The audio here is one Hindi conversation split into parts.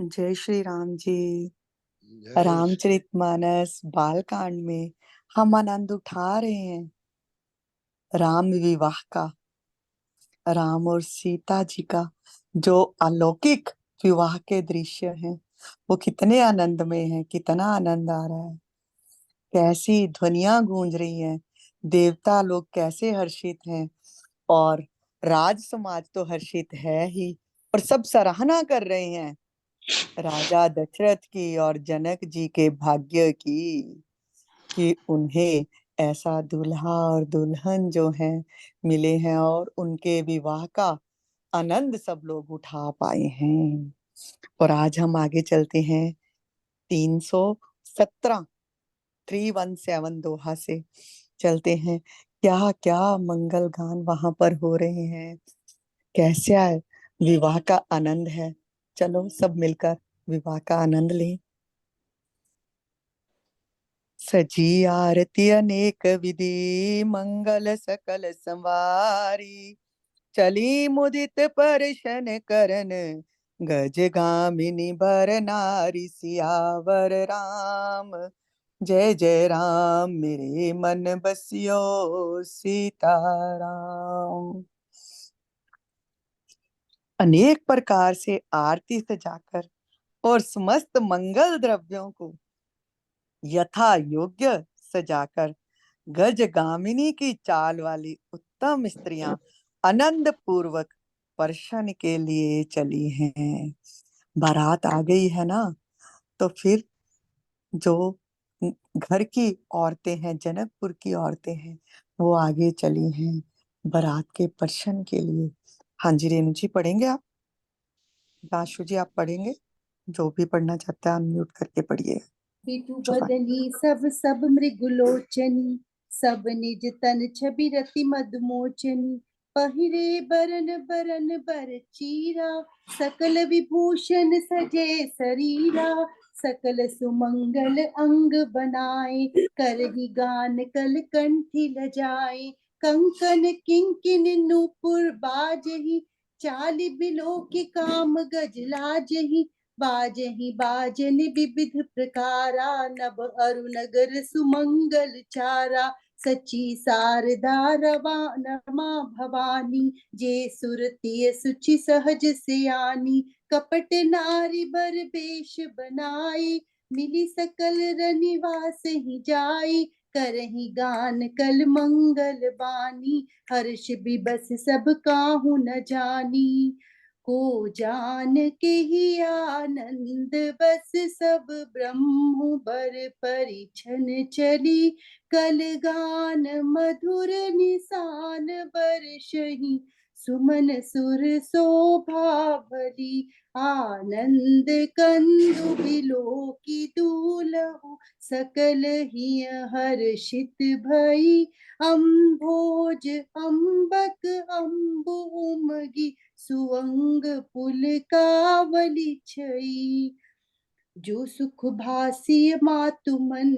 जय श्री राम जी। जय श्री। रामचरितमानस बालकांड में हम आनंद उठा रहे हैं राम विवाह का। राम और सीता जी का जो अलौकिक विवाह के दृश्य हैं, वो कितने आनंदमय हैं, कितना आनंद आ रहा है, कैसी ध्वनियां गूंज रही हैं, देवता लोग कैसे हर्षित हैं, और राज समाज तो हर्षित है ही, और सब सराहना कर रहे हैं राजा दशरथ की और जनक जी के भाग्य की, कि उन्हें ऐसा दूल्हा और दुल्हन जो है मिले हैं, और उनके विवाह का आनंद सब लोग उठा पाए हैं। और आज हम आगे चलते हैं 317 317 दोहा से चलते हैं। क्या क्या मंगल गान वहां पर हो रहे हैं, कैसा विवाह का आनंद है। चलो सब मिलकर विवाह का आनंद लें। सजी आरती अनेक विधि, मंगल सकल संवारी, चली मुदित परशन करन, गज गामिनी बर नारी, सियावर राम जय जय राम, मेरे मन बसियो सीताराम। अनेक प्रकार से आरती सजाकर और समस्त मंगल द्रव्यों को यथा योग्य सजाकर गज गामिनी की चाल वाली उत्तम स्त्रियां आनंद पूर्वक दर्शन के लिए चली हैं। बारात आ गई है ना, तो फिर जो घर की औरतें हैं, जनकपुर की औरतें हैं, वो आगे चली हैं बारात के दर्शन के लिए। हाँ जी रेणु जी, पढ़ेंगे आप? दाशु जी आप पढ़ेंगे? जो भी पढ़ना चाहता है अनम्यूट करके पढ़िए। पितु बदनी सब सब मृगुलोचनी, सब निज तन छवि रति मधुमोचनी। पहिरे बरन बरन बर चीरा, सकल विभूषण सजे शरीरा। सकल सुमंगल अंग बनाए, करही गान कल कंठी लजाए। कंकन किंकिन नूपुर बाजही, चालि बिलो के काम गज लाजही। बाजहि बाजन विविध प्रकारा, नभ अरु नगर सुमंगल चारा। सची शारदा रमा भवानी, जे सुरतीय सुचि सहज सियानी। कपट नारी बर बेश बनाई, मिली सकल रनिवास ही जाई। करही गान कल मंगल बानी, हर्ष बिबस सब काहू न जानी। को जान के ही आनंद बस, सब ब्रह्म बर परिछन चली। कल गान मधुर निशान बरसहि, सुमन सुर शोभा भली। आनंद कंदु बिलो की दूलहु, सकल ही हर्षित भई। अम्भोज अम्बक अम्बु उमगी, सुअंग पुलकावली छई। जो सुख भासी मातु मन,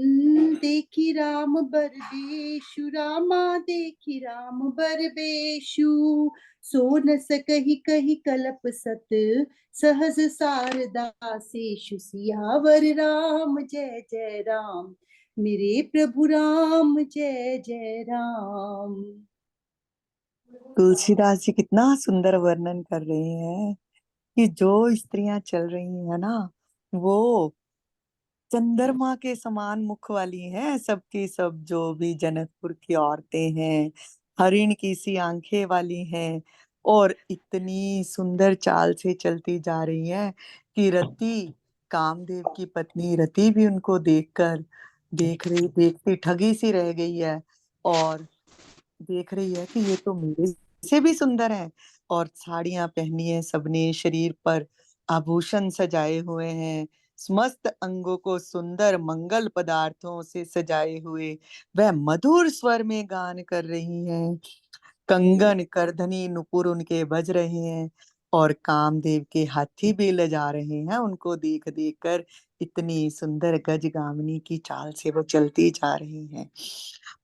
देखी राम बर बेशु। रामा देखी राम बर बेशु, सो न सकहि कही कलप सत। सहज शारदा शेषु, सियावर राम जय जय राम, मेरे प्रभु राम जय जय राम। तुलसीदास जी कितना सुंदर वर्णन कर रहे हैं कि जो स्त्रियां चल रही है ना, वो चंद्रमा के समान मुख वाली हैं, सबकी सब जो भी जनकपुर की औरतें हैं, हरिण की सी आंखें वाली हैं, और इतनी सुंदर चाल से चलती जा रही हैं कि रति, कामदेव की पत्नी रति भी उनको देखकर देखती ठगी सी रह गई है, और देख रही है कि ये तो मेरे से भी सुंदर है। और साड़ियां पहनी है सबने, शरीर पर आभूषण सजाए हुए हैं, समस्त अंगों को सुंदर मंगल पदार्थों से सजाए हुए वह मधुर स्वर में गान कर रही हैं। कंगन करधनी नुपुर उनके बज रहे हैं, और कामदेव के हाथी भी लजा रहे हैं उनको देख देख कर। इतनी सुंदर गजगामिनी की चाल से वो चलती जा रही हैं।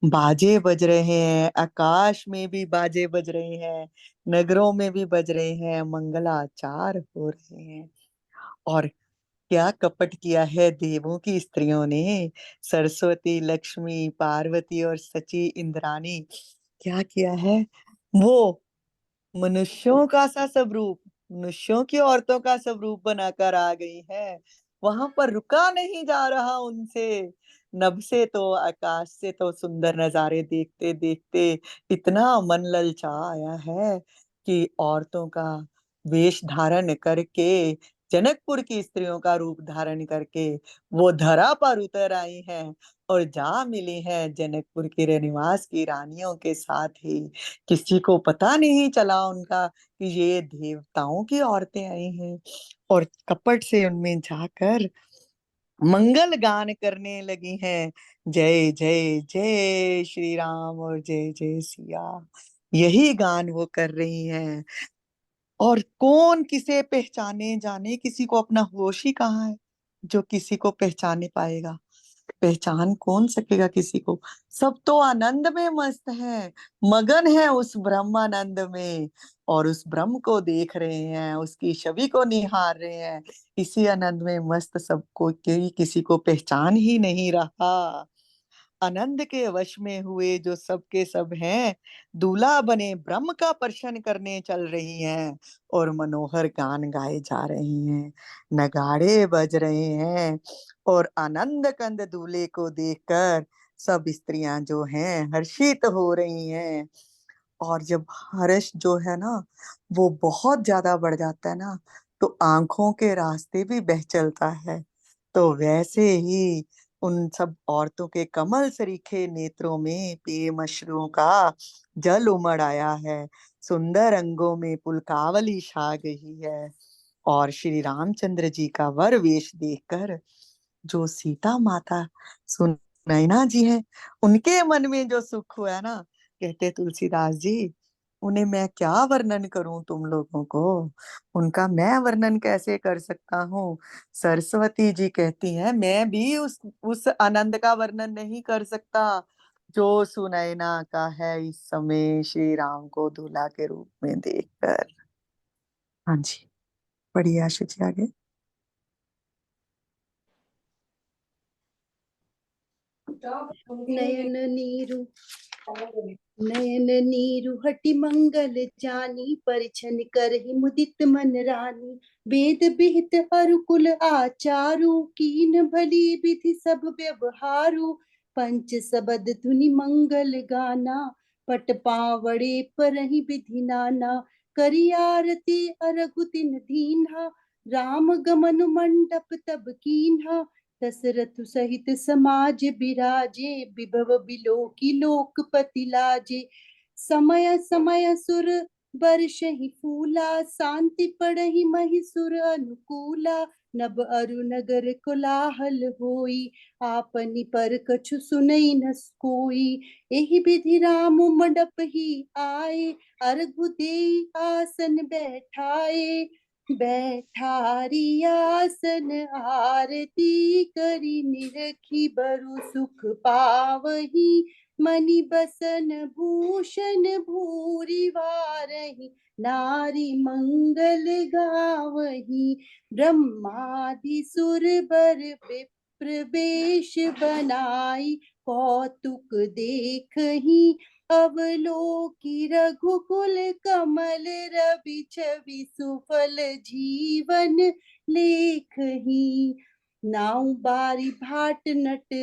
बाजे बज रहे हैं, आकाश में भी बाजे बज रहे हैं, नगरों में भी बज रहे हैं, मंगलाचार हो रहे हैं, और क्या कपट किया है देवों की स्त्रियों ने, सरस्वती, लक्ष्मी, पार्वती और सची इंद्राणी। क्या किया है, वो मनुष्यों का सा सब रूप, मनुष्यों की औरतों का सब रूप बनाकर आ गई है। वहां पर रुका नहीं जा रहा उनसे। नभ से तो आकाश से तो सुंदर नजारे देखते देखते इतना मन ललचा आया है कि औरतों का वेश धारण करके, जनकपुर की स्त्रियों का रूप धारण करके वो धरा पर उतर आई हैं और जा मिली हैं जनकपुर के निवास की रानियों के साथ ही। किसी को पता नहीं चला उनका कि ये देवताओं की औरतें आई हैं, और कपट से उनमें जाकर मंगल गान करने लगी हैं। जय जय जय श्री राम और जय जय सिया, यही गान वो कर रही हैं। और कौन किसे पहचाने जाने, किसी को अपना होश ही कहाँ है जो किसी को पहचाने पाएगा। पहचान कौन सकेगा किसी को। सब तो आनंद में मस्त है, मगन है उस ब्रह्मानंद में, और उस ब्रह्म को देख रहे हैं, उसकी छवि को निहार रहे हैं। इसी आनंद में मस्त सबको, किसी को पहचान ही नहीं रहा। आनंद के वश में हुए जो सब के सब हैं, दूल्हा बने ब्रह्म का दर्शन करने चल रही हैं, और मनोहर गान गाए जा रही हैं, नगाड़े बज रहे हैं, और आनंद कंद दूल्हे को देखकर सब स्त्रियां जो हैं हर्षित हो रही हैं। और जब हर्ष जो है ना वो बहुत ज्यादा बढ़ जाता है ना, तो आंखों के रास्ते भी बह चलता है। तो वैसे ही उन सब औरतों के कमल सरीखे नेत्रों में प्रेम अश्रुओं का जल उमड़ आया है, सुंदर अंगों में पुलकावली छा गई है। और श्री रामचंद्र जी का वर वेश देखकर जो सीता माता सुनैना जी है, उनके मन में जो सुख हुआ ना, कहते तुलसीदास जी, उन्हें मैं क्या वर्णन करूं तुम लोगों को, उनका मैं वर्णन कैसे कर सकता हूँ। सरस्वती जी कहती हैं मैं भी उस आनंद का वर्णन नहीं कर सकता जो सुनैना का है इस समय श्री राम को दूल्हा के रूप में देखकर। हाँ जी, बढ़िया आशु जी आगे। नयन नीरु नयन नीरु हटि मंगल जानी, परिछन करहि मुदित मन रानी। वेद विहित हरकुल आचारु, कीन भली विधि सब व्यवहारु। पंच सबद धुनि मंगल गाना, पट पावड़े परहि विधि नाना। करी आरती अरघु तिन दीन्हा, राम गमन मंडप तब कीन्हा। दशरथ सहित समाज बिराजे, विभव बिलो की लोकपति लाजे। समय समय सुर बरसहि फूला, शांति पड़हि महिसुर अनुकूला। नभ अरु नगर कोलाहल होई, आपनि पर कछु सुनई न कोई। एहि विधि राम मंडप ही आए, अर्घु देई आसन बैठाए। बैठारी आसन आरती करी, निरखी बरु सुख पावही। मणि बसन भूषण भूरि वारही, नारी मंगल गावही। ब्रह्मादि सुर बर विप्र वेश बनाई, कौतुक देखही अवलोकी। रघुकुल कमल रवि छवि, सुफल जीवन लेखही। नाउ बारी भाट नट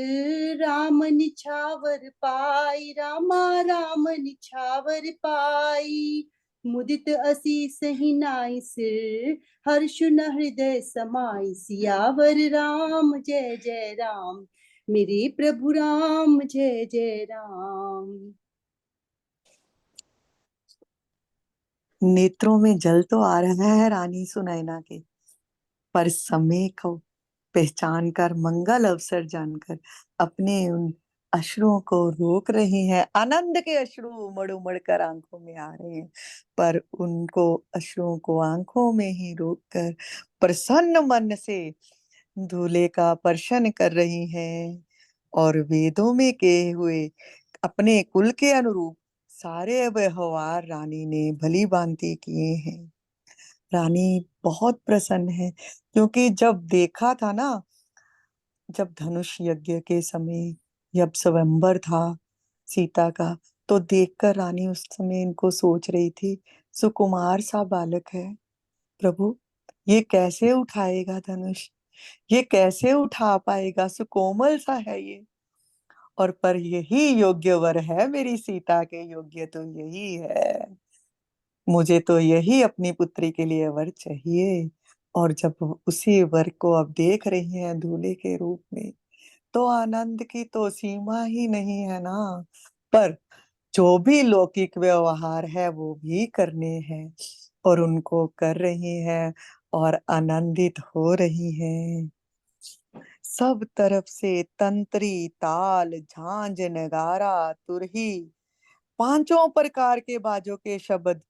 राम निछावर पाई, रामा राम निछावर पाई। मुदित असीस ही नाई सिर, हर्ष न हृदय समाई। सियावर राम जय जय राम, मेरे प्रभु राम जय जय राम। नेत्रों में जल तो आ रहा है रानी सुनैना के, पर समय को पहचान कर, मंगल अवसर जानकर अपने उन अश्रुओं को रोक रही हैं। आनंद के अश्रु उमड़ उमड़ कर आंखों में आ रहे हैं, पर उनको अश्रुओं को आंखों में ही रोक कर प्रसन्न मन से दूल्हे का दर्शन कर रही हैं। और वेदों में कहे हुए अपने कुल के अनुरूप सारे व्यवहार रानी ने भली भांति किए हैं। रानी बहुत प्रसन्न है, क्योंकि जब देखा था ना, जब धनुष यज्ञ के समय जब स्वयंवर था सीता का, तो देखकर रानी उस समय इनको सोच रही थी, सुकुमार सा बालक है प्रभु, ये कैसे उठाएगा धनुष, ये कैसे उठा पाएगा, सुकोमल सा है ये। और पर यही योग्य वर है, मेरी सीता के योग्य तो यही है, मुझे तो यही अपनी पुत्री के लिए वर चाहिए। और जब उसी वर को अब देख रही हैं दूल्हे के रूप में, तो आनंद की तो सीमा ही नहीं है ना। पर जो भी लौकिक व्यवहार है वो भी करने हैं, और उनको कर रही हैं और आनंदित हो रही हैं। सब तरफ से तंत्री, ताल, झांझ, नगारा, तुरही, पांचों प्रकार के बाजों के शब्द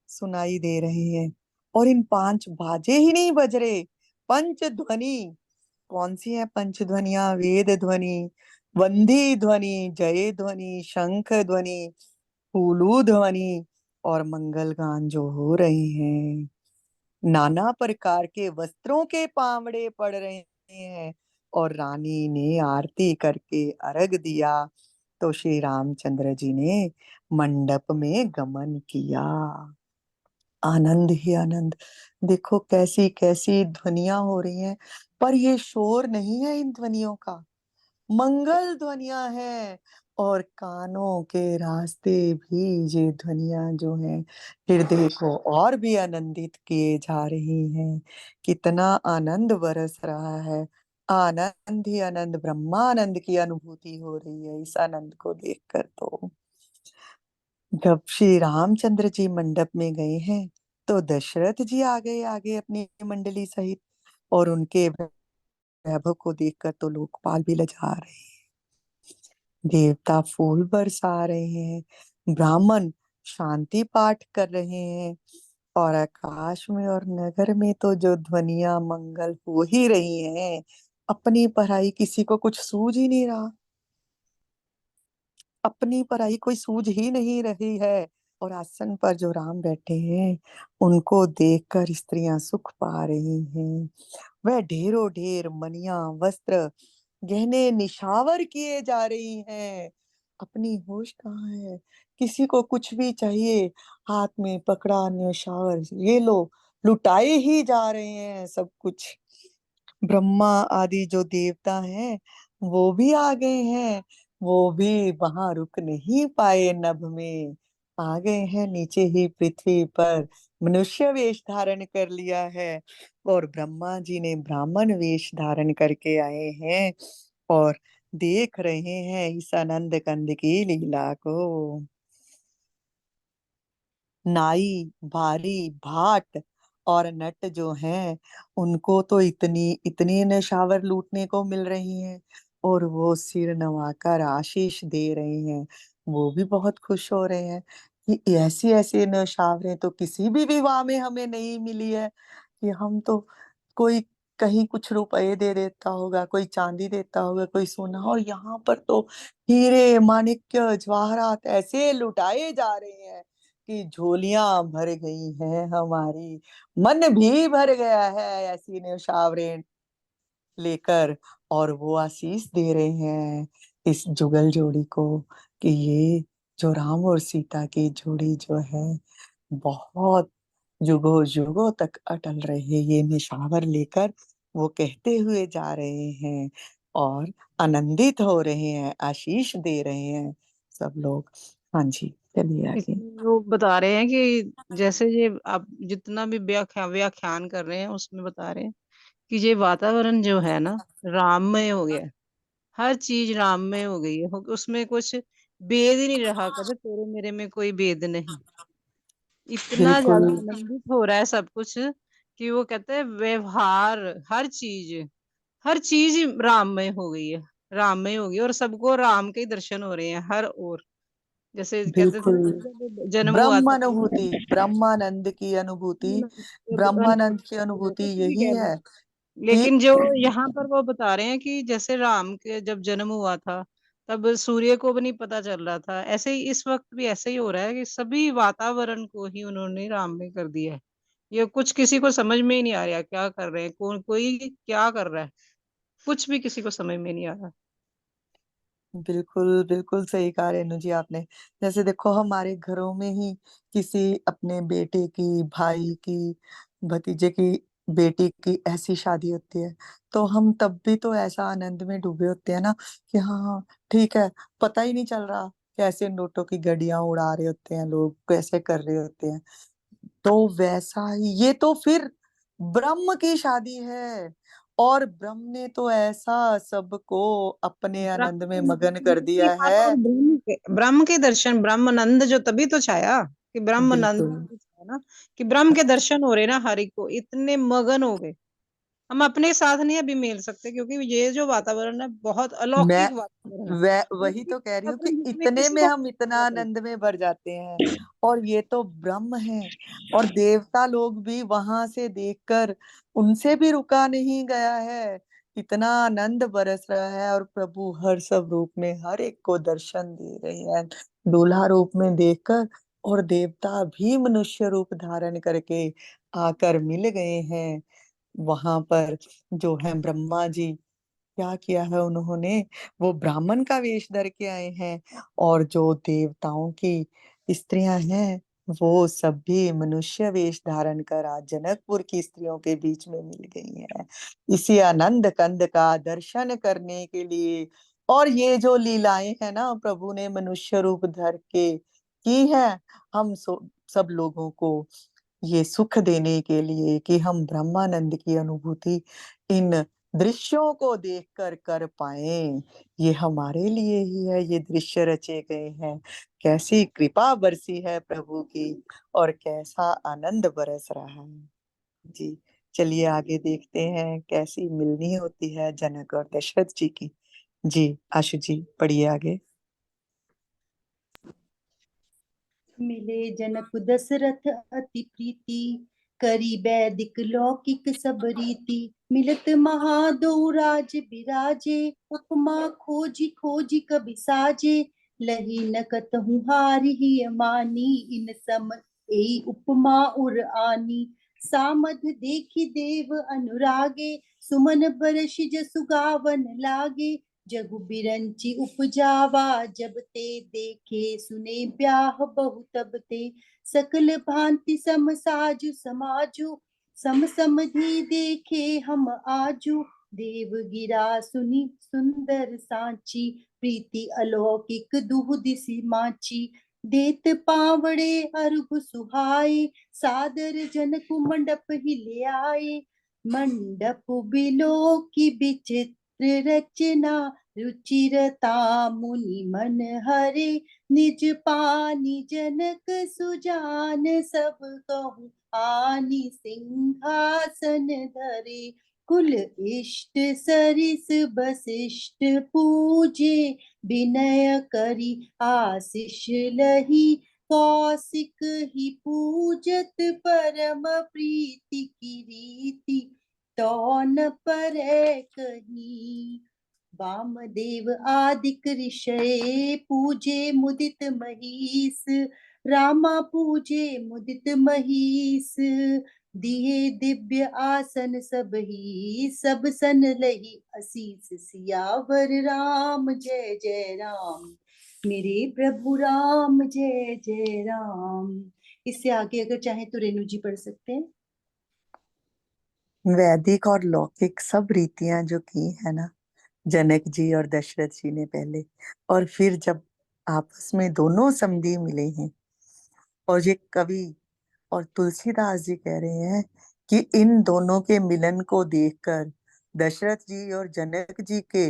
सुनाई दे रहे हैं। और इन पांच बाजे ही नहीं बज रहे, पंच ध्वनि। कौन सी है पंच ध्वनिया? वेद ध्वनि, वंदी ध्वनि, जय ध्वनि, शंख ध्वनि, फूलू ध्वनि, और मंगल गान जो हो रहे हैं। नाना प्रकार के वस्त्रों के पावड़े पड़ रहे हैं, और रानी ने आरती करके अर्घ दिया, तो श्री रामचंद्र जी ने मंडप में गमन किया। आनंद ही आनंद। देखो कैसी कैसी ध्वनियां हो रही हैं, पर ये शोर नहीं है इन ध्वनियों का, मंगल ध्वनियां हैं। और कानों के रास्ते भी ये ध्वनियां जो हैं, हृदय को और भी आनंदित किए जा रही हैं। कितना आनंद बरस रहा है, आनंद ही आनंद, ब्रह्मानंद की अनुभूति हो रही है इस आनंद को देखकर। तो जब श्री रामचंद्र जी मंडप में गए हैं, तो दशरथ जी आ गए आगे अपनी मंडली सहित, और उनके वैभव को देखकर तो लोकपाल भी लजा रहे हैं। देवता फूल बरसा रहे हैं, ब्राह्मण शांति पाठ कर रहे हैं, और आकाश में और नगर में तो जो ध्वनियां मंगल हो ही रही हैं, अपनी पढ़ाई किसी को कुछ सूझ ही नहीं रहा, अपनी पराई कोई सूझ ही नहीं रही है। और आसन पर जो राम बैठे हैं, उनको देखकर स्त्रियां सुख पा रही हैं। वह ढेरों ढेर मनिया, वस्त्र, गहने निशावर किए जा रही हैं। अपनी होश कहाँ है? किसी को कुछ भी चाहिए, हाथ में पकड़ा न्यौछावर, ये लो, लुटाए ही जा रहे हैं सब कुछ। ब्रह्मा आदि जो देवता हैं, वो भी आ गए हैं, वो भी वहां रुक नहीं पाए, नभ में आ गए हैं नीचे ही पृथ्वी पर, मनुष्य वेश धारण कर लिया है। और ब्रह्मा जी ने ब्राह्मण वेश धारण करके आए हैं, और देख रहे हैं इस आनंद कंद की लीला को। नाई, भारी, भाट और नट जो हैं, उनको तो इतनी इतनी नशावर लूटने को मिल रही हैं, और वो सिर नवाकर आशीष दे रहे हैं। वो भी बहुत खुश हो रहे हैं कि ऐसी ऐसी नौशावरें तो किसी भी विवाह में हमें नहीं मिली है, कि हम तो कोई कहीं कुछ रुपए दे देता होगा, कोई चांदी देता होगा, कोई सोना, और यहाँ पर तो हीरे माणिक्य जवाहरात ऐसे लुटाए जा रहे हैं कि झोलियां भर गई हैं हमारी, मन भी भर गया है ऐसी न्यौछावरें लेकर। और वो आशीष दे रहे हैं इस जुगल जोड़ी को, कि ये जो राम और सीता की जोड़ी जो है, बहुत युगों युगों तक अटल रहे, ये निशावर लेकर वो कहते हुए जा रहे हैं, और आनंदित हो रहे हैं, आशीष दे रहे हैं सब लोग। हाँ जी, चलिए आगे। इसमें वो बता रहे हैं कि जैसे ये आप जितना भी व्याख्यान कर रहे हैं उसमें बता रहे हैं कि ये वातावरण जो है ना राममय हो गया है। हर चीज राममय हो गई है, उसमें कुछ भेद ही नहीं रहा, कहते तेरे मेरे में कोई भेद नहीं। इतना बिल्कुल ज्यादा आनंदित हो रहा है सब कुछ कि वो कहते हैं व्यवहार, हर चीज ही राममय हो गई है, राममय हो गई, और सबको राम के ही दर्शन हो रहे हैं हर ओर। जैसे कहते थे बिल्कुल। ना, जब जन्म हुआ ब्रह्म था अनुभूति, ब्रह्मानंद की अनुभूति, ब्रह्मानंद की अनुभूति कुछ भी यही कह लो, है कि लेकिन जो यहाँ पर वो बता रहे हैं कि जैसे राम के जब जन्म हुआ था तब सूर्य को भी नहीं पता चल रहा था, ऐसे ही इस वक्त भी ऐसे ही हो रहा है कि सभी वातावरण को ही उन्होंने राम में कर दिया है। ये कुछ किसी को समझ में ही नहीं आ रहा क्या कर रहे हैं, कौन कोई क्या कर रहा है, कुछ भी किसी को समझ में नहीं आ रहा। बिल्कुल बिल्कुल सही कहा रेणु जी आपने। जैसे देखो हमारे घरों में ही किसी अपने बेटे की, भाई की, भतीजे की, बेटी की ऐसी शादी होती है, तो हम तब भी तो ऐसा आनंद में डूबे होते हैं ना कि हाँ हाँ ठीक है, पता ही नहीं चल रहा कैसे नोटों की गड्डियां उड़ा रहे होते हैं लोग, कैसे कर रहे होते हैं। तो वैसा ही ये तो फिर ब्रह्म की शादी है, और ब्रह्म ने तो ऐसा सबको अपने आनंद में मगन कर ब्रह्म की दिया बात और है। ब्रह्म के दर्शन, ब्रह्मानंद जो तभी तो छाया कि ब्रह्मानंद बिल्कुल। तभी छाया ना, कि ब्रह्म के दर्शन हो रहे ना, हरि को इतने मगन हो गए। हम अपने साथ नहीं अभी मिल सकते, क्योंकि ये जो वातावरण है बहुत मैं अलौकिक वातावरण है। वही क्योंकि तो कह रही हूँ कि वातावरण जिसमें इतने किसी में को हम इतना आनंद में भर जाते हैं, और ये तो ब्रह्म है। और देवता लोग भी वहां से देखकर उनसे भी रुका नहीं गया है, इतना आनंद बरस रहा है। और प्रभु हर सब रूप में हर एक को दर्शन दे रहे हैं, दूल्हा रूप में देखकर। और देवता भी मनुष्य रूप धारण करके आकर मिल गए हैं वहां पर। जो है ब्रह्मा जी, क्या किया है उन्होंने, वो ब्राह्मण का वेश धर के आए हैं। और जो देवताओं की स्त्रियां हैं वो सब भी मनुष्य वेश धारण कर आज जनकपुर की स्त्रियों के बीच में मिल गई हैं, इसी आनंद कंद का दर्शन करने के लिए। और ये जो लीलाएं हैं ना प्रभु ने मनुष्य रूप धर के की है, हम सब लोगों को ये सुख देने के लिए कि हम ब्रह्मानंद की अनुभूति इन दृश्यों को देखकर कर पाए। ये हमारे लिए ही है, ये दृश्य रचे गए हैं। कैसी कृपा बरसी है प्रभु की, और कैसा आनंद बरस रहा है। जी, चलिए आगे देखते हैं कैसी मिलनी होती है जनक और दशरथ जी की। जी आशु जी पढ़िए आगे। मिले जनक दशरथ अति प्रीति, करी वैदिक लौकिक सब रीति। मिलत महादो राज बिराजे, उपमा खोजी खोजी कबि साजे। लही न कतहु हारि ही मानी, इन सम एई उपमा उर आनी। सामध देखी देव अनुरागे, सुमन बरषि जसु गावन लागे। जगु बिरंची उपजावा, जब ते देखे सुने ब्याह बहु तब ते। सकल भांति सम साजु समाजु, सम समधि देखे हम आजू। देव गिरा सुनी सुंदर सांची, प्रीति अलौकिक दुहु दिसि माची। देत पावड़े अर्घ सुहाए, सादर जनक मंडप ही ले आए। मंडप बिलो की विचित्र रचना, रुचिरता मुनि मन हरे। निज पानी जनक सुजान, सब कहूँ आनी सिंहासन धरे। कुल इष्ट सरिस बसिष्ठ पूजे, विनय करी आशीष लही। कौशिक ही पूजत परम प्रीति की रीति, तो न परै कहीं। वामदेव आदिक ऋषय पूजे मुदित महीस, रामा पूजे मुदित महीस। दिए दिव्य आसन सब ही, सब सन लही असीस। सियावर राम जय जय राम, मेरे प्रभु राम जय जय राम। इससे आगे अगर चाहे तो रेणु जी पढ़ सकते हैं। वैदिक और लौकिक सब रीतियां जो की है ना जनक जी और दशरथ जी ने पहले, और फिर जब आपस में दोनों समधी मिले हैं, और ये कवि और तुलसीदास जी कह रहे हैं कि इन दोनों के मिलन को देखकर, दशरथ जी और जनक जी के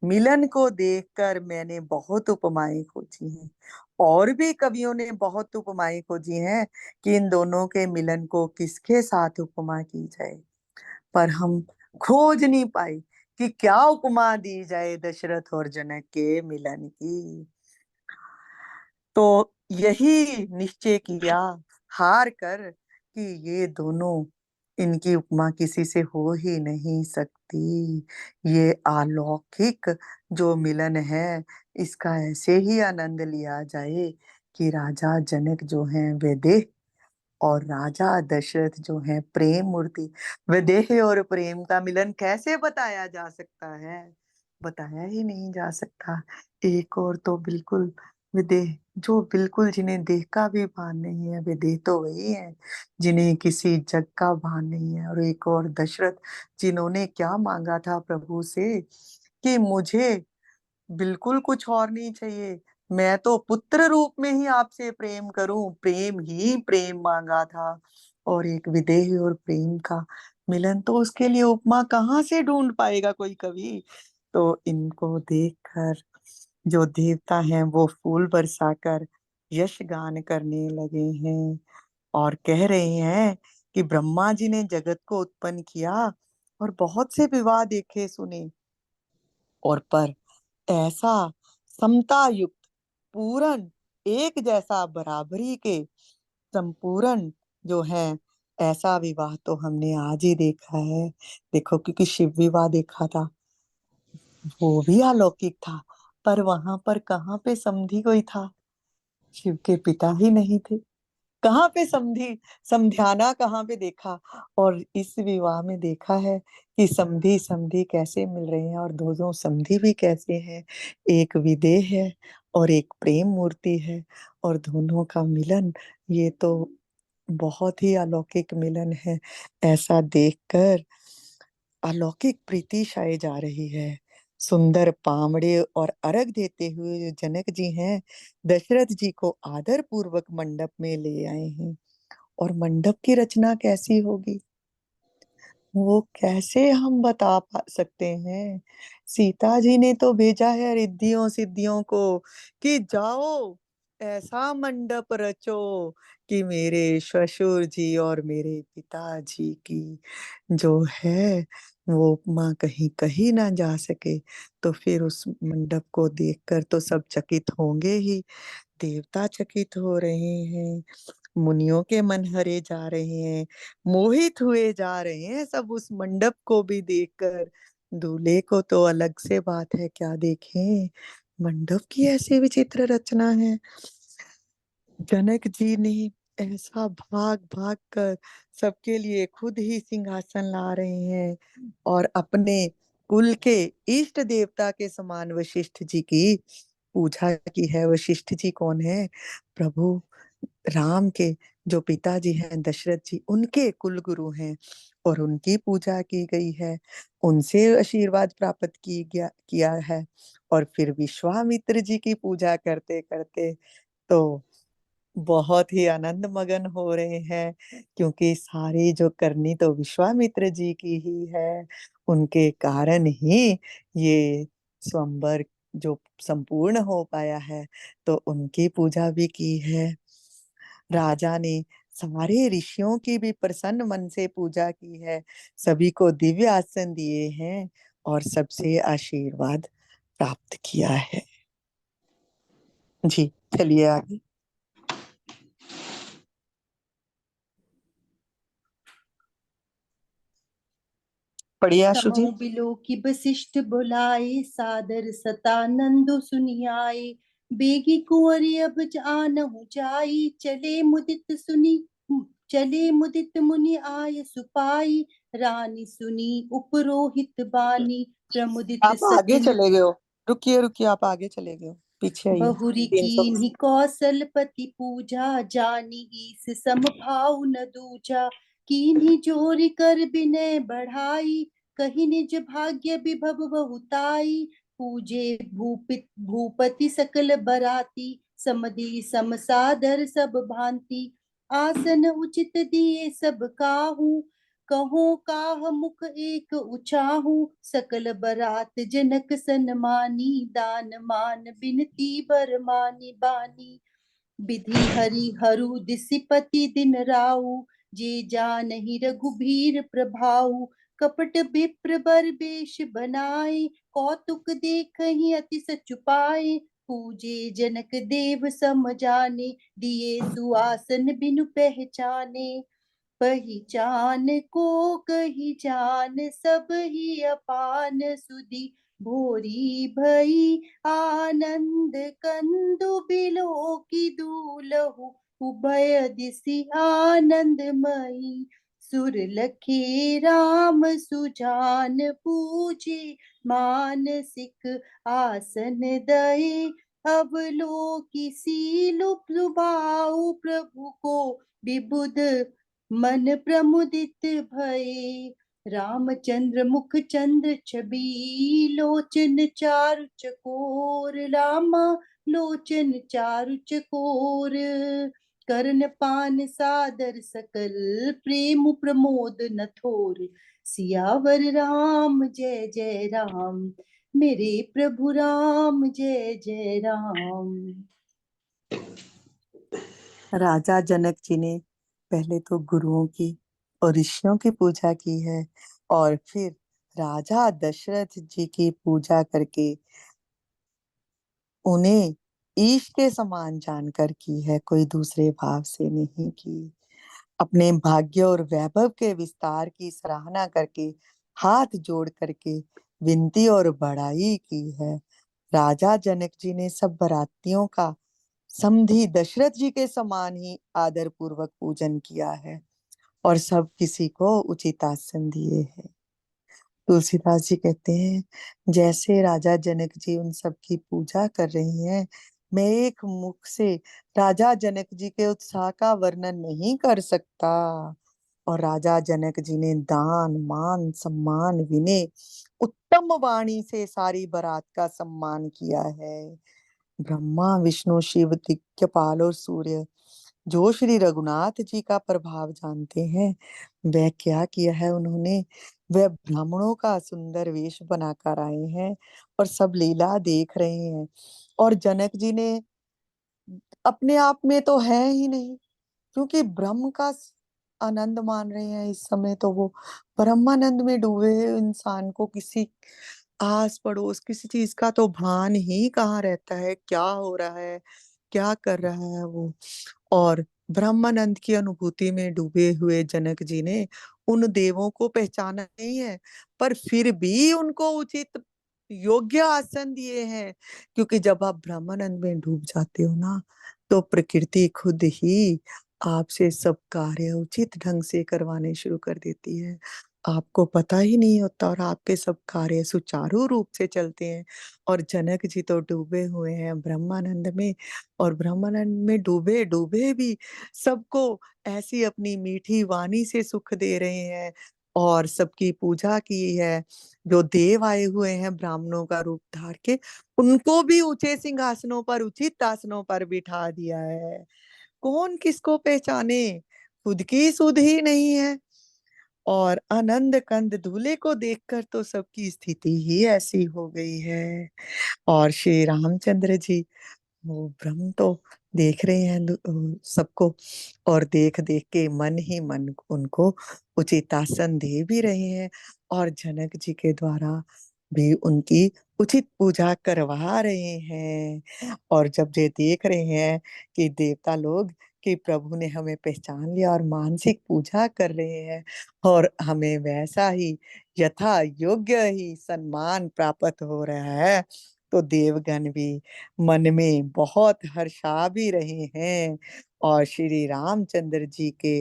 मिलन को देखकर मैंने बहुत उपमाएं खोजी हैं। और भी कवियों ने बहुत उपमाएं खोजी हैं कि इन दोनों के मिलन को किसके साथ उपमा की जाए, पर हम खोज नहीं पाए कि क्या उपमा दी जाए दशरथ और जनक के मिलन की। तो यही निश्चय किया हार कर कि ये दोनों, इनकी उपमा किसी से हो ही नहीं सकती। ये अलौकिक जो मिलन है, इसका ऐसे ही आनंद लिया जाए कि राजा जनक जो हैं वे देख और राजा दशरथ जो है प्रेम मूर्ति। विदेह और प्रेम का मिलन कैसे बताया जा सकता है? बताया ही नहीं जा सकता। एक और तो बिल्कुल विदेह, जो बिल्कुल जिन्हें देह का भी भान नहीं है, विदेह तो वही है जिन्हें किसी जग का भान नहीं है। और एक और दशरथ, जिन्होंने क्या मांगा था प्रभु से कि मुझे बिल्कुल कुछ और नहीं चाहिए, मैं तो पुत्र रूप में ही आपसे प्रेम करूं, प्रेम ही प्रेम मांगा था। और एक विदेह और प्रेम का मिलन, तो उसके लिए उपमा कहाँ से ढूंढ पाएगा कोई कवि? तो इनको देखकर जो देवता हैं वो फूल बरसाकर यश गान करने लगे हैं और कह रहे हैं कि ब्रह्मा जी ने जगत को उत्पन्न किया और बहुत से विवाह देखे सुने, और पर ऐसा समता युक्त, पूर्ण, एक जैसा, बराबरी के संपूर्ण जो है, ऐसा विवाह तो हमने आज ही देखा है। देखो, क्योंकि शिव विवाह देखा था, वो भी अलौकिक था, पर वहां पर कहाँ पे समधी कोई था? शिव के पिता ही नहीं थे। कहाँ पे समधी, समझाना कहाँ पे देखा? और इस विवाह में देखा है कि समधी समधी कैसे मिल रहे हैं, और दोनों समधी भी कैसे हैं। एक विदेह है और एक प्रेम मूर्ति है, और दोनों का मिलन, ये तो बहुत ही अलौकिक मिलन है। ऐसा देखकर अलौकिक प्रीति छाई जा रही है। सुंदर पामड़े और अर्घ देते हुए जो जनक जी हैं, दशरथ जी को आदर पूर्वक मंडप में ले आए हैं। और मंडप की रचना कैसी होगी, वो कैसे हम बता सकते हैं? सीता जी ने तो भेजा है रिद्धियों सिद्धियों को कि जाओ ऐसा मंडप रचो कि मेरे ससुर जी और मेरे पिताजी की जो है वो उपमा कहीं कहीं ना जा सके। तो फिर उस मंडप को देखकर तो सब चकित होंगे ही। देवता चकित हो रहे हैं, मुनियों के मन हरे जा रहे हैं, मोहित हुए जा रहे हैं सब उस मंडप को भी देखकर। दूल्हे को तो अलग से बात है, क्या देखें, मंडप की ऐसी विचित्र रचना है। जनक जी ने ऐसा भाग भाग कर सबके लिए खुद ही सिंहासन ला रहे हैं, और अपने कुल के इष्ट देवता के समान वशिष्ठ जी की पूजा की है। वशिष्ठ जी कौन है? प्रभु राम के जो पिताजी हैं दशरथ जी, उनके कुल गुरु हैं, और उनकी पूजा की गई है, उनसे आशीर्वाद प्राप्त किया है। और फिर विश्वामित्र जी की पूजा करते करते तो बहुत ही आनंद मगन हो रहे हैं, क्योंकि सारी जो करनी तो विश्वामित्र जी की ही है। उनके कारण ही ये स्वयंवर जो संपूर्ण हो पाया है, तो उनकी पूजा भी की है। राजा ने सारे ऋषियों की भी प्रसन्न मन से पूजा की है, सभी को दिव्य आसन दिए हैं और सबसे आशीर्वाद प्राप्त किया है। जी, चलिए आगे पढ़िए आशु जी। समो बिलो की वशिष्ठ बुलाए, सादर सतानंदो सुनियाए। बेगी कुंवरी अब जानहु जाई, चले मुदित मुनि आय सुपाई। रानी सुनी उपरोहित बानी, प्रमुदित आप आगे सचिन। चले गए हो, रुकिए रुकिए, आप आगे चले गए हो, पीछे आइए। बहुरी 300। कीन्ही कौशलपति पूजा, जानी ईस समभाव न दूजा। कीन्ही जोरी कर विनय बढ़ाई, कही निज भाग्य विभव बहुताई। पूजे भूपति सकल बराती, समदी समसादर सब भांति। आसन उचित दिए सब काहू, कहो काह मुख एक उचाहू। सकल बरात जनक सन्मानी, दान मान बिनती बर मानी बानी। विधि हरि हरु दिसिपति दिन राउ, जे जानहि रघुबीर प्रभाऊ। कपट विप्र बर बेश बनाए, कौतुक देखहि अति सचुपाए। पूजे जनक देव सम जाने, दिए सुआसन बिनु पहचाने। पहचान को कही जान सब ही अपान, सुधि भोरी भई आनंद कंदु बिलो की दूलहु। उभय दिशि आनंदमयी। सुर लखे राम सुजान पूजे, मानसिक आसन दये। अवलोकि सीलु लुभाऊ, प्रभु को विबुध मन प्रमुदित भये। रामचंद्र मुख चंद्र छवि, लोचन चारु चकोर। रामा लोचन चारु चकोर। कर्ण पान सादर सकल, प्रेम प्रमोद न थोर। सियावर राम जय जय राम, मेरे प्रभु राम जय जय राम। राजा जनक जी ने पहले तो गुरुओं की और ऋषियों की पूजा की है, और फिर राजा दशरथ जी की पूजा करके उन्हें ईश के समान जानकर की है, कोई दूसरे भाव से नहीं की। अपने भाग्य और वैभव के विस्तार की सराहना करके, हाथ जोड़ करके विनती और बड़ाई की है। राजा जनक जी ने सब बरातियों का समधी दशरथ जी के समान ही आदर पूर्वक पूजन किया है, और सब किसी को उचित आसन दिए हैं। तुलसीदास जी कहते हैं, जैसे राजा जनक जी उन सब की पूजा कर रही हैं, मैं एक मुख से राजा जनक जी के उत्साह का वर्णन नहीं कर सकता। और राजा जनक जी ने दान मान सम्मान विनय उत्तम वाणी से सारी बारात का सम्मान किया है। ब्रह्मा विष्णु शिव दिक्पाल और सूर्य जो श्री रघुनाथ जी का प्रभाव जानते हैं, वह क्या किया है उन्होंने। वह ब्राह्मणों का सुंदर वेश बनाकर आए हैं और सब लीला देख रहे हैं। और जनक जी ने अपने आप में तो है ही नहीं, क्योंकि ब्रह्म का आनंद मान रहे हैं इस समय, तो वो ब्रह्मानंद में डूबे हैं। इंसान को किसी आस पड़ोस किसी चीज का तो भान ही कहाँ रहता है, क्या हो रहा है, क्या कर रहा है वो। और ब्रह्मानंद की अनुभूति में डूबे हुए जनक जी ने उन देवों को पहचाना नहीं है, पर फिर भी उनको उचित योग्य आसन दिए हैं। क्योंकि जब आप ब्रह्मानंद में डूब जाते हो ना, तो प्रकृति खुद ही आपसे सब कार्य उचित ढंग से करवाने शुरू कर देती है। आपको पता ही नहीं होता और आपके सब कार्य सुचारू रूप से चलते हैं। और जनक जी तो डूबे हुए हैं ब्रह्मानंद में, और ब्रह्मानंद में डूबे डूबे भी सबको ऐसी अपनी मीठी वाणी से सुख दे रहे हैं और सबकी पूजा की है। जो देव आए हुए हैं ब्राह्मणों का रूप धार के, उनको भी ऊंचे सिंहासनों पर उचित आसनों पर बिठा दिया है। कौन किसको पहचाने, खुद की सुध ही नहीं है। और आनंद कंद दूल्हे को देखकर तो सबकी स्थिति ही ऐसी हो गई है। और श्री रामचंद्र जी, वो ब्रह्म तो देख रहे हैं सबको, और देख देख के मन ही मन उनको उचित आसन दे भी रहे हैं, और जनक जी के द्वारा भी उनकी उचित पूजा करवा रहे हैं। और जब ये देख रहे हैं कि देवता लोग कि प्रभु ने हमें पहचान लिया और मानसिक पूजा कर रहे हैं, और हमें वैसा ही यथा योग्य ही सम्मान प्राप्त हो रहा है, तो देवगण भी मन में बहुत हर्षा भी रहे हैं। और श्री रामचंद्र जी के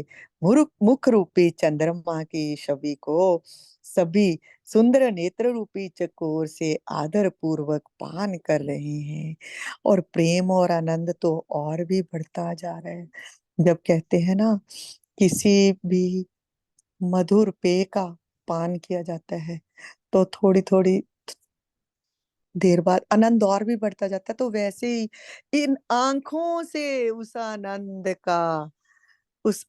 मुख रूपी चंद्रमा की छवि को सभी सुंदर नेत्र रूपी चकोर से आदर पूर्वक पान कर रहे हैं। और प्रेम और आनंद तो और भी बढ़ता जा रहा है। जब कहते हैं ना, किसी भी मधुर पेय का पान किया जाता है, तो थोड़ी थोड़ी देर बाद आनंद और भी बढ़ता जाता है, तो वैसे ही इन आंखों से उस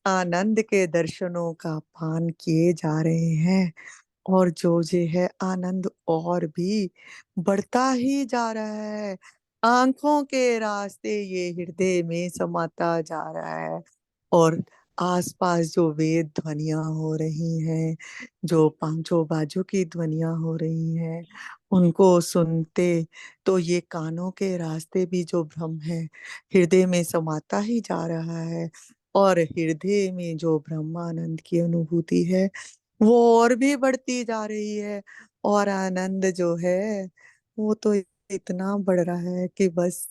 आनंद के दर्शनों का पान किए जा रहे हैं। और जो जे है आनंद और भी बढ़ता ही जा रहा है। आंखों के रास्ते ये हृदय में समाता जा रहा है। और आसपास जो वेद ध्वनियां हो रही हैं, जो पांचों बाजों की ध्वनियां हो रही हैं, उनको सुनते तो ये कानों के रास्ते भी जो भ्रम है हृदय में समाता ही जा रहा है। और हृदय में जो ब्रह्मानंद की अनुभूति है, वो और भी बढ़ती जा रही है। और आनंद जो है, वो तो इतना बढ़ रहा है कि बस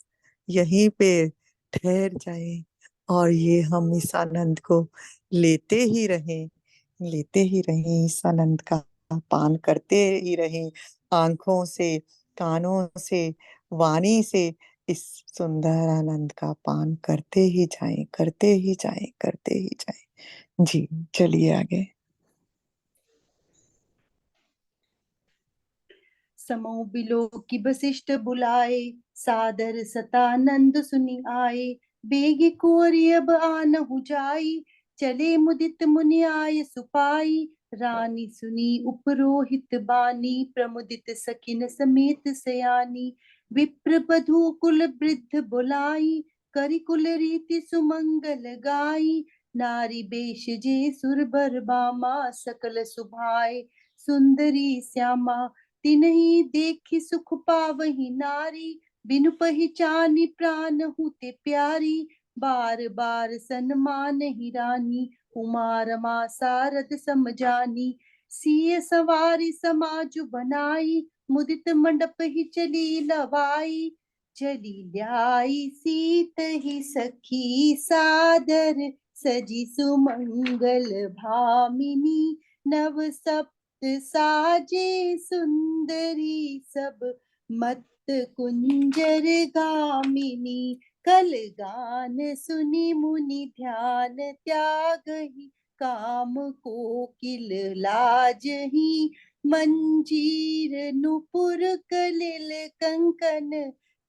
यहीं पे ठहर जाए और ये हम इस आनंद को लेते ही रहें, लेते ही रहें, इस आनंद का पान करते ही रहें, आंखों से, कानों से, वाणी से इस सुंदर आनंद का पान करते ही जाएं, करते ही जाएं, करते ही जाएं। जी, चलिए आगे। समो बिलो की वशिष्ठ बुलाए, सादर सतानंद सुनि आए। बेगी कुंवरी अब आनहु जाई, चले मुदित मुनि आय सुपाई। रानी सुनी उपरोहित बानी, प्रमुदित सखिन समेत सयानी। विप्र बधू कुल वृद्ध बुलाई, करि कुल रीति सुमंगल गाई। नारी बेश जे सुर बर बामा, सकल सुभाए सुंदरी श्यामा। तिन्हि देखि सुख पावहि नारी, बिनु पहिचानी प्राण हुते प्यारी। बार बार सन्मान ही रानी, उमा रमा सारद सम जानी। सिय सवारी समाज बनाई, मुदित मंडप ही चली लवाई। चली लाई सीत ही सखी सादर, सजी सुमंगल भामिनी। नव सब साजे सुंदरी सब, मत कुंजर गामिनी। कल गान सुनी मुनि ध्यान त्यागहि, काम कोकिल लाजहि। मंजीर नुपुर कलिल कंकन,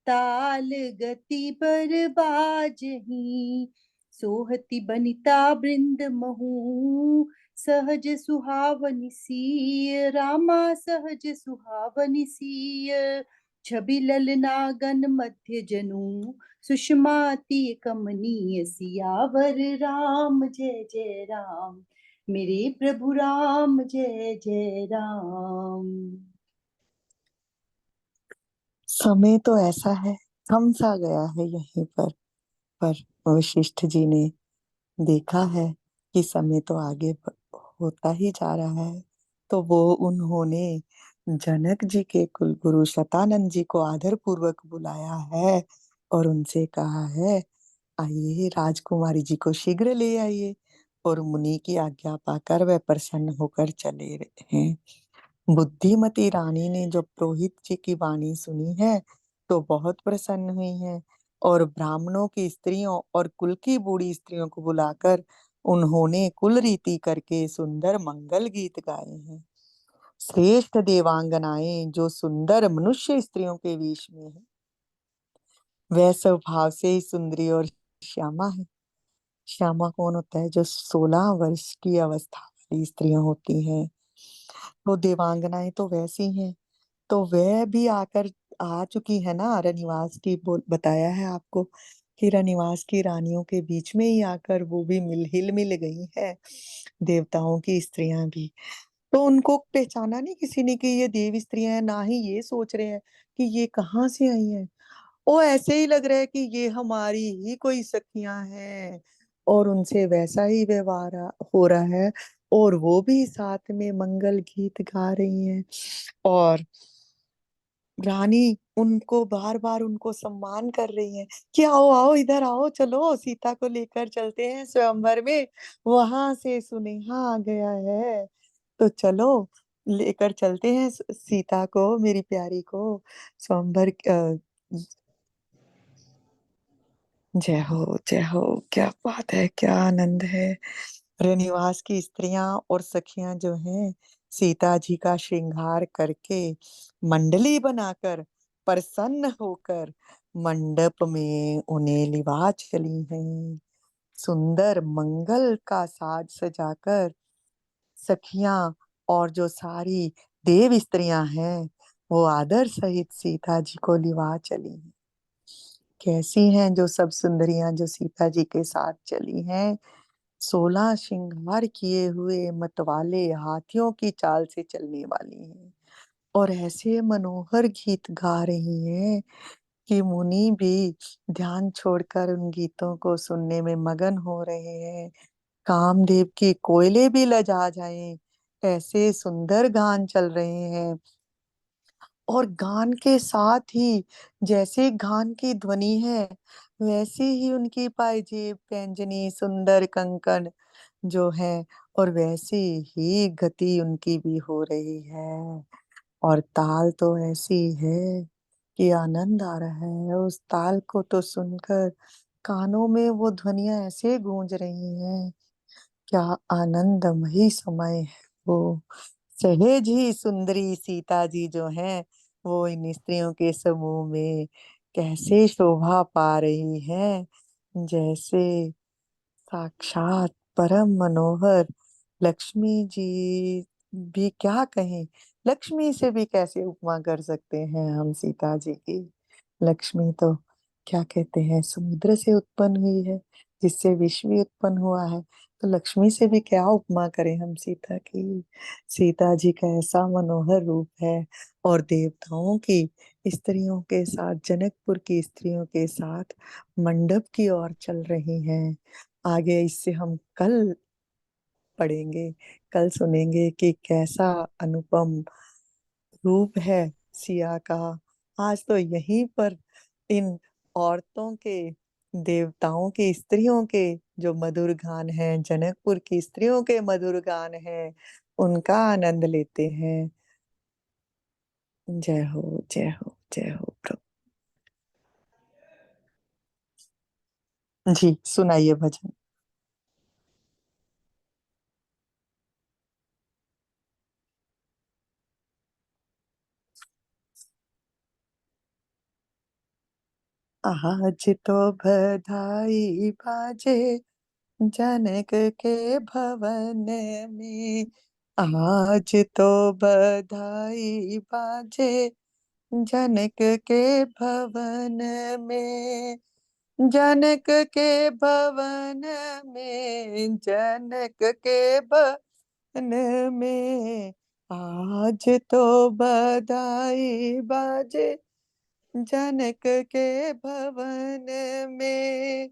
ताल गति बर बाजहि। सोहति बनिता बृंद महू, सहज सुहावनि सिय रामा सहज सुहावनि सिय। छवि ललनागन मध्य जनु, सुषमाति कमनीय सियावर राम जय जय राम। मेरे प्रभु राम जय जय राम। समय तो ऐसा है, थम सा गया है यहीं पर वशिष्ठ जी ने देखा है कि समय तो आगे होता ही जा रहा है, तो वो उन्होंने जनक जी के कुलगुरु शतानंद जी को आदर पूर्वक बुलाया है और उनसे कहा है, आइए राजकुमारी जी को शीघ्र ले आइए। और मुनि की आज्ञा पाकर वह प्रसन्न होकर चले हैं। बुद्धिमती रानी ने जब पुरोहित जी की वाणी सुनी है तो बहुत प्रसन्न हुई है और ब्राह्मणों की स्त्रियों और कुल की बूढ़ी स्त्रियों को बुलाकर उन्होंने कुल रीति करके सुंदर मंगल गीत गाए हैं। श्रेष्ठ देवांगनाएं जो सुंदर मनुष्य स्त्रियों के वेश में है, वह स्वभाव से ही सुंदरी और श्यामा है। श्यामा कौन होता है? जो 16 वर्ष की अवस्था वाली स्त्रियां होती हैं। तो देवांगनाएं तो वैसी हैं। तो वह भी आकर आ चुकी है ना रनिवास की, बताया है आपको कि रनिवास की रानियों के बीच में ही आकर वो भी हिल मिल गई है, देवताओं की स्त्रियां भी। तो उनको पहचाना नहीं किसी ने कि ये देव स्त्रियां हैं, ना ही ये सोच रहे हैं कि ये कहाँ से आई हैं। वो ऐसे ही लग रहा है कि ये हमारी ही कोई सखियां हैं और उनसे वैसा ही व्यवहार हो रहा है। और वो भी साथ में मंगल गीत गा रही हैं और रानी उनको बार बार उनको सम्मान कर रही है कि आओ आओ इधर आओ, चलो सीता को लेकर चलते हैं स्वयंवर में, वहां से सुनेहा आ गया है, तो चलो लेकर चलते हैं सीता को, मेरी प्यारी को स्वयंवर। जय हो जय हो, क्या बात है, क्या आनंद है। रनिवास की स्त्रियां और सखियां जो हैं सीता जी का श्रृंगार करके मंडली बनाकर प्रसन्न होकर मंडप में उन्हें लिवा चली हैं। सुंदर मंगल का साज सजाकर सखियां और जो सारी देव स्त्रियां हैं वो आदर सहित सीता जी को लिवा चली हैं। कैसी हैं जो सब सुंदरियां जो सीता जी के साथ चली हैं? 16 श्रृंगार किए हुए मतवाले हाथियों की चाल से चलने वाली हैं और ऐसे मनोहर गीत गा रही हैं कि मुनि भी ध्यान छोड़कर उन गीतों को सुनने में मगन हो रहे हैं। कामदेव की कोयले भी लजा जाएं, ऐसे सुंदर गान चल रहे हैं। और गान के साथ ही जैसे गान की ध्वनि है वैसी ही उनकी पायजेब पैंजनी सुंदर कंकन जो है, और वैसी ही गति उनकी भी हो रही है। और ताल तो ऐसी है कि आनंद आ रहा है उस ताल को तो सुनकर। कानों में वो ध्वनियां ऐसे गूंज रही हैं, क्या आनंदमयी समय है वो। सहेज ही सुंदरी सीता जी जो हैं, वो इन स्त्रियों के समूह में कैसे शोभा पा रही हैं, जैसे साक्षात परम मनोहर लक्ष्मी जी। भी क्या कहें, लक्ष्मी से भी कैसे उपमा कर सकते हैं हम सीता जी की। लक्ष्मी तो क्या कहते हैं, समुद्र से उत्पन्न हुई है, जिससे विश्व भी उत्पन्न हुआ है। तो लक्ष्मी से भी क्या उपमा करें हम सीता की। सीता जी का ऐसा मनोहर रूप है, और देवताओं की स्त्रियों के साथ, जनकपुर की स्त्रियों के साथ मंडप की ओर चल रही हैं। आगे इससे हम कल पढ़ेंगे, कल सुनेंगे कि कैसा अनुपम रूप है सिया का। आज तो यहीं पर इन औरतों के, देवताओं की स्त्रियों के जो मधुर गान हैं, जनकपुर की स्त्रियों के मधुर गान हैं, उनका आनंद लेते हैं। जय हो, जय हो, जय हो प्रभु। जी सुनाइए भजन। आज तो बधाई बाजे जनक के भवन में। आज तो बधाई बाजे जनक के भवन में। जनक के भवन में, जनक के भवन में। आज तो बधाई बाजे जनक के भवन में।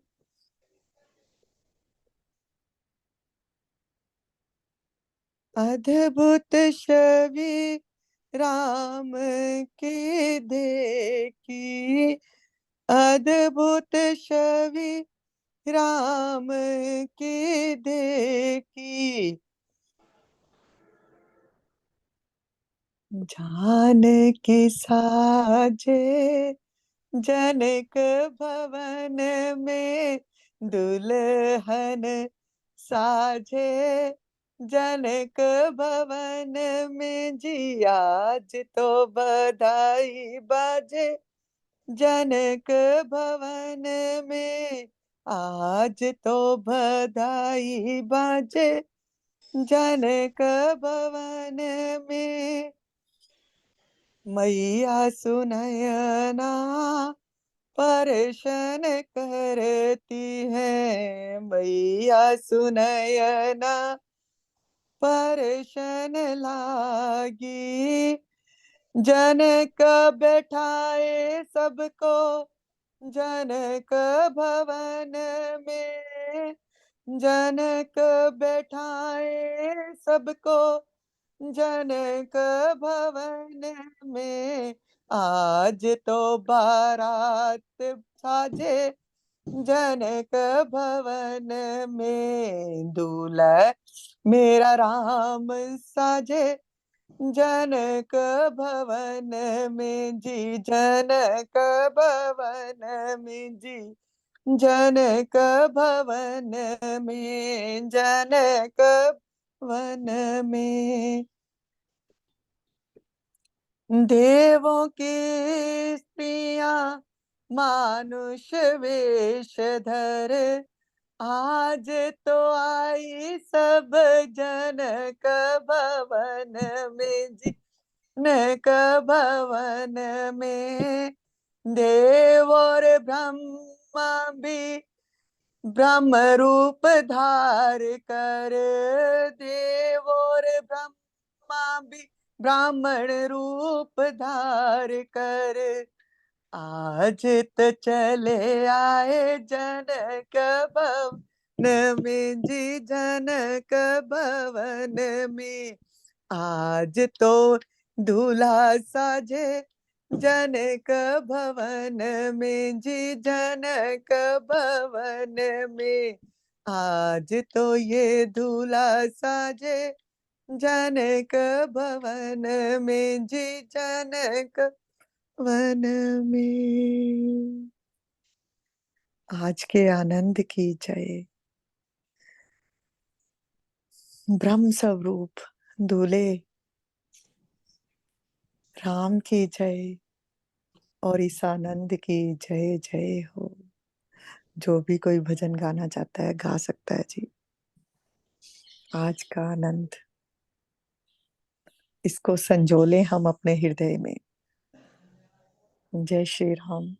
अद्भुत छवि राम की देखी। अद्भुत छवि राम की देखी। जानकी साजे जनक भवन में। दुल्हन साजे जनक भवन में जी। आज तो बधाई बाजे जनक भवन में। आज तो बधाई बाजे जनक भवन में। मैया सुनयना परशन करती है। मैया सुनयना परशन लागी। जनक बैठाए सबको जनक भवन में। जनक बैठाए सबको जनक भवन में। आज तो बारात साजे जनक भवन में। दूल्हा मेरा राम साजे जनक भवन में जी। जनक भवन में जी। जनक भवन में, जनक वन में। देवों की स्त्रियां मानुष वेश धर। आज तो आई सब जनक भवन में जी। जनक भवन में। देव और ब्रह्मा भी ब्रह्म रूप धार कर। देव और ब्रह्मा भी ब्राह्मण रूप धार कर। आज तो चले आए जनक भवन में जी। जनक भवन में। आज तो दूल्हा साजे जनक भवन में जी, जनक भवन में आज तो ये दूल्हा साजे, जनक भवन में जी, जनक वन में। आज के आनंद की जय। ब्रह्म स्वरूप दूल्हे राम की जय, और इस आनंद की जय जय हो। जो भी कोई भजन गाना चाहता है गा सकता है जी। आज का आनंद, इसको संजोले हम अपने हृदय में। जय श्री राम।